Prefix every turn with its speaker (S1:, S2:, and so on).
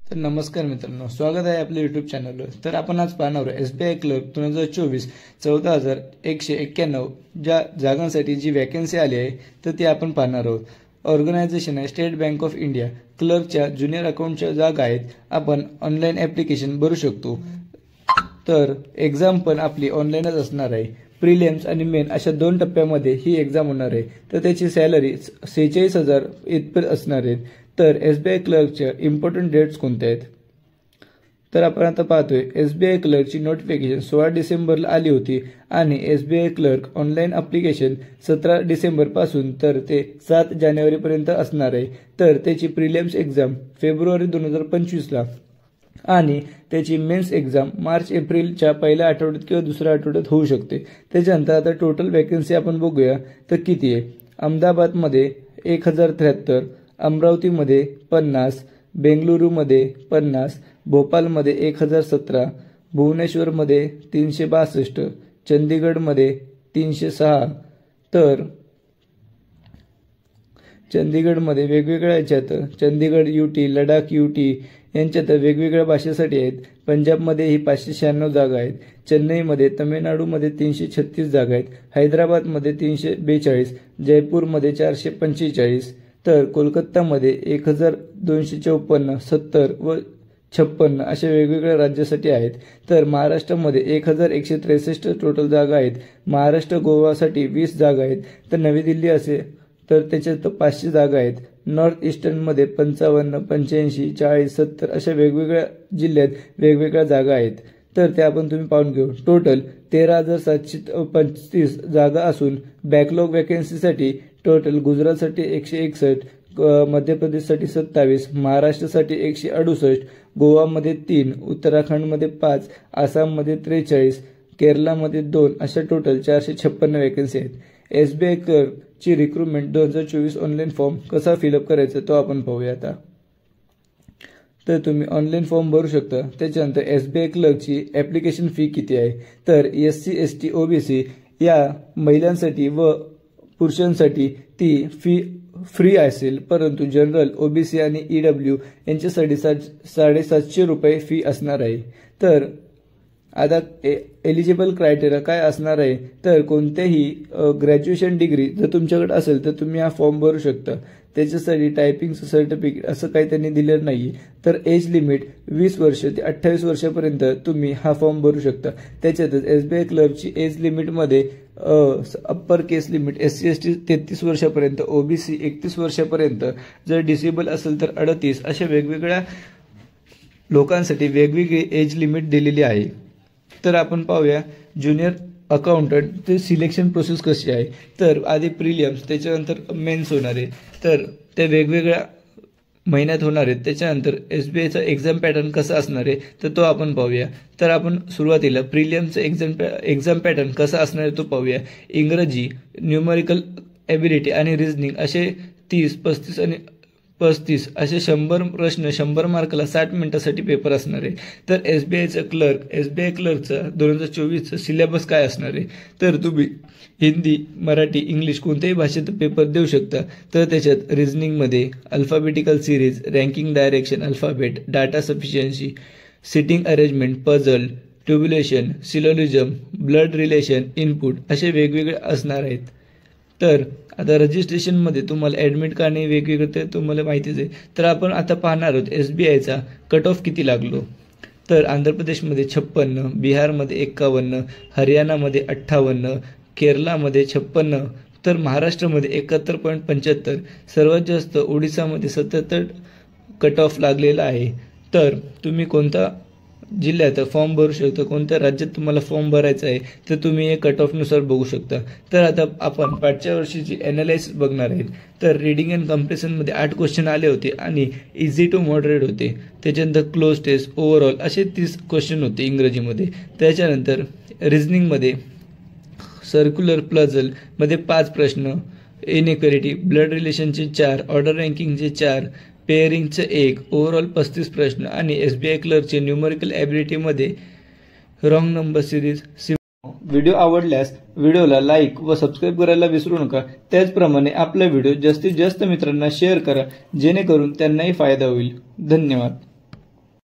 S1: तर नमस्कार मित्रांनो, स्वागत आहे आपल्या यूट्यूब चॅनलवर। तर आपण आज पाहणार आहोत एसबीआय क्लर्क 2024 14,191 ज्या जागांसाठी जी वॅकन्सी आली आहे तर ती आपण पाहणार आहोत। ऑर्गनायझेशन आहे स्टेट बँक ऑफ इंडिया। क्लर्कच्या ज्युनियर अकाउंटच्या जागा आहेत। आपण ऑनलाईन ॲप्लिकेशन भरू शकतो। तर एग्जाम पण आपली ऑनलाईनच असणार आहे। प्रीलिम्स आणि मेन अशा दोन टप्प्यामध्ये ही एग्जाम होणार आहे। तर त्याची सॅलरी 46,000 इतपर असणार आहे। तर एसबीआय क्लर्कच्या इम्पॉर्टंट डेट्स कोणत्या आहेत तर आपण आता पाहतोय एसबीआय क्लर्कची नोटिफिकेशन 16 डिसेंबरला आली होती आणि SBI clerk online application 17 December पासून तर ते 7 जानेवारी पर्यंत असणार आहे। तर त्याची प्रीलिम्स एग्जाम फेब्रुवारी 2025 ला आणि त्याची मेन्स एग्जाम मार्च एप्रिलच्या पहिल्या आठवड्यात किंवा दुसऱ्या आठवड्यात होऊ शकते। त्याच्यानंतर आता टोटल वॅकन्सी आपण बघूया तर किती आहे। अहमदाबादमध्ये 1073, अमरावतीमध्ये 50, बेंगलुरूमध्ये 50, भोपाळमध्ये 1017, भुवनेश्वरमध्ये 362, चंदीगडमध्ये 306। तर चंदीगडमध्ये वेगवेगळ्या याच्यात चंदीगड यूटी, लडाख यूटी यांच्यात वेगवेगळ्या भाषेसाठी आहेत। पंजाबमध्ये ही 596 जागा आहेत। चेन्नईमध्ये तमिळनाडूमध्ये 336 जागा आहेत। हैदराबादमध्ये 342, जयपूरमध्ये 445, तर कोलकातामध्ये 1254, 70 व 56 अशा वेगवेगळ्या राज्यासाठी आहेत। तर महाराष्ट्रामध्ये 1163 टोटल जागा आहेत। महाराष्ट्र गोवासाठी 20 जागा आहेत। तर नवी दिल्ली असे तर त्याच्यात 500 जागा आहेत। नॉर्थ ईस्टर्नमध्ये 55, 85, 40, 70 अशा वेगवेगळ्या जिल्ह्यात वेगवेगळ्या जागा आहेत। तर ते आपण तुम्ही पाहून घेऊ। टोटल 13,735 जागा असून बॅकलॉग वॅकन्सीसाठी टोटल गुजरातसाठी 161, मध्य प्रदेशसाठी 27, महाराष्ट्रासाठी 168, गोवामध्ये 3, उत्तराखंडमध्ये 5, आसाममध्ये 43, केरळमध्ये 2 अशा टोटल 456 वॅकन्सी आहेत। एसबीआय क्लर्कची रिक्रुटमेंट 2024 ऑनलाईन फॉर्म कसा फिलअप करायचा तो आपण पाहूया आता। तर तुम्ही ऑनलाईन फॉर्म भरू शकता। त्याच्यानंतर एसबीआय क्लर्कची ॲप्लिकेशन फी किती आहे तर SC ST OBC या महिलांसाठी व पुरुषांसाठी ती फी फ्री असेल, परंतु जनरल OBC आणि EW यांच्यासाठी 750 रुपये फी असणार आहे। तर आता एलिजिबल क्रायटेरिया काय असणार आहे तर कोणत्याही ग्रॅज्युएशन डिग्री जर तुमच्याकडे असेल तर तुम्ही हा फॉर्म भरू शकता। त्याच्यासाठी टायपिंगचं सर्टिफिकेट असं काही त्यांनी दिलेलं नाही। तर एज लिमिट 20 वर्ष ते 28 वर्षापर्यंत तुम्ही हा फॉर्म भरू शकता। त्याच्यातच एसबीआय क्लर्कची एज लिमिटमध्ये अप्पर केस लिमिट SC ST 33 वर्षापर्यंत, OBC 31 वर्षापर्यंत, जर डिसेबल असेल तर 38 अशा वेगवेगळ्या लोकांसाठी वेगवेगळी एज लिमिट दिलेली आहे। तर आपण पाहूया ज्युनियर अकाउंटंट ते सिलेक्शन प्रोसेस कशी आहे। तर आधी प्रीलिम्स त्याच्यानंतर मेन्स होणार आहे। तर ते वेगवेगळ्या महिन्यात होणार आहेत। त्याच्यानंतर एसबीआयचा एक्झाम पॅटर्न कसा असणार आहे तर तो आपण पाहूया। तर आपण सुरुवातीला प्रीलिम्सचा एक्झाम पॅटर्न कसा असणार आहे तो पाहूया। इंग्रजी, न्यूमरिकल एबिलिटी आणि रिझनिंग असे 30, 35 आणि 35 असे 100 प्रश्न 100 मार्कला 60 मिनिटासाठी पेपर असणार आहे। तर एसबीआय क्लर्कचा 2024चा सिलेबस काय असणार आहे तर तुम्ही हिंदी, मराठी, इंग्लिश कोणत्याही भाषेत पेपर देऊ शकता। तर त्याच्यात रिझनिंगमध्ये alphabetical series, ranking direction, alphabet, data sufficiency, sitting arrangement, puzzle, tabulation, syllogism, blood relation, input असे वेगवेगळे असणार आहेत। तर आता रजिस्ट्रेशनमध्ये तुम्हाला ॲडमिट कार्ड वेगवेगळं ते तुम्हाला माहितीच आहे। तर आपण आता पाहणार आहोत एसबीआयचा कट ऑफ किती लागलो। तर आंध्र प्रदेशमध्ये 56, बिहारमध्ये 51, हरियाणामध्ये 58, केरळमध्ये 56, तर महाराष्ट्रामध्ये 71.75, सर्वात जास्त ओडिसामध्ये 77 कट ऑफ लागलेला आहे। तर तुम्ही कोणता जिल्ह्यात फॉर्म भरू शकता, कोणत्या राज्यात तुम्हाला फॉर्म भरायचा आहे तर तुम्ही हे कट ऑफनुसार बघू शकता। तर आता आपण पाठच्या वर्षीची ॲनालायसिस बघणार आहे। तर रीडिंग अँड कम्प्रेशनमध्ये 8 क्वेश्चन आले होते आणि इझी टू मॉडरेट होते। त्याच्यानंतर क्लोज टेस्ट, ओव्हरऑल असे 30 क्वेश्चन होते इंग्रजीमध्ये। त्याच्यानंतर रिझनिंगमध्ये सर्क्युलर पझलमध्ये 5 प्रश्न, इनइक्वालिटी, ब्लड रिलेशनचे 4, ऑर्डर रँकिंगचे 4, पेअरिंगचे 1, ओव्हरऑल 35 प्रश्न आणि एसबीआय क्लर्कचे न्यूमरिकल ॲबिलिटीमध्ये रॉंग नंबर सिरीज। व्हिडिओ आवडल्यास व्हिडिओला लाईक व सबस्क्राईब करायला विसरू नका। त्याचप्रमाणे आपला व्हिडिओ जास्तीत जास्त मित्रांना शेअर करा जेणेकरून त्यांनाही फायदा होईल। धन्यवाद।